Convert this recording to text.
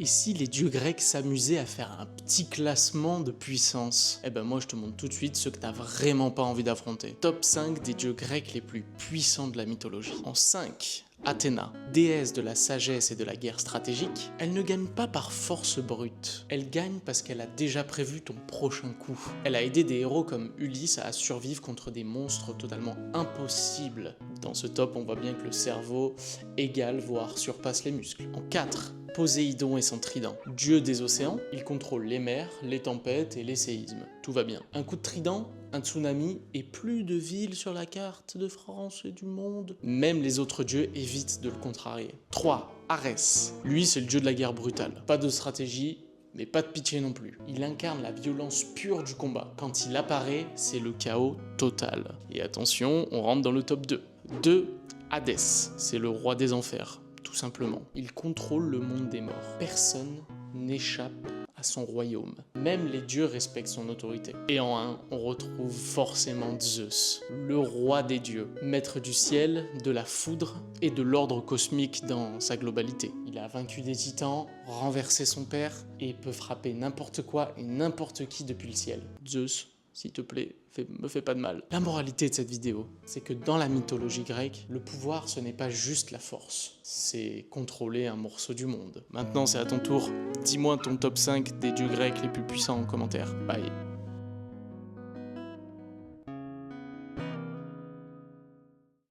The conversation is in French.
Et si les dieux grecs s'amusaient à faire un petit classement de puissance? Eh ben moi je te montre tout de suite ceux que t'as vraiment pas envie d'affronter. Top 5 des dieux grecs les plus puissants de la mythologie. En 5, Athéna, déesse de la sagesse et de la guerre stratégique, elle ne gagne pas par force brute. Elle gagne parce qu'elle a déjà prévu ton prochain coup. Elle a aidé des héros comme Ulysse à survivre contre des monstres totalement impossibles. Dans ce top, on voit bien que le cerveau égale, voire surpasse les muscles. En 4, Poséidon et son trident. Dieu des océans, il contrôle les mers, les tempêtes et les séismes. Tout va bien. Un coup de trident, un tsunami et plus de villes sur la carte de France et du monde. Même les autres dieux évitent de le contrarier. 3. Arès. Lui, c'est le dieu de la guerre brutale. Pas de stratégie, mais pas de pitié non plus. Il incarne la violence pure du combat. Quand il apparaît, c'est le chaos total. Et attention, on rentre dans le top 2. 2. Hadès, c'est le roi des enfers, tout simplement. Il contrôle le monde des morts. Personne n'échappe à son royaume. Même les dieux respectent son autorité. Et en 1, on retrouve forcément Zeus, le roi des dieux, maître du ciel, de la foudre et de l'ordre cosmique dans sa globalité. Il a vaincu des titans, renversé son père et peut frapper n'importe quoi et n'importe qui depuis le ciel. Zeus, s'il te plaît, me fais pas de mal. La moralité de cette vidéo, c'est que dans la mythologie grecque, le pouvoir ce n'est pas juste la force, c'est contrôler un morceau du monde. Maintenant c'est à ton tour, dis-moi ton top 5 des dieux grecs les plus puissants en commentaire. Bye.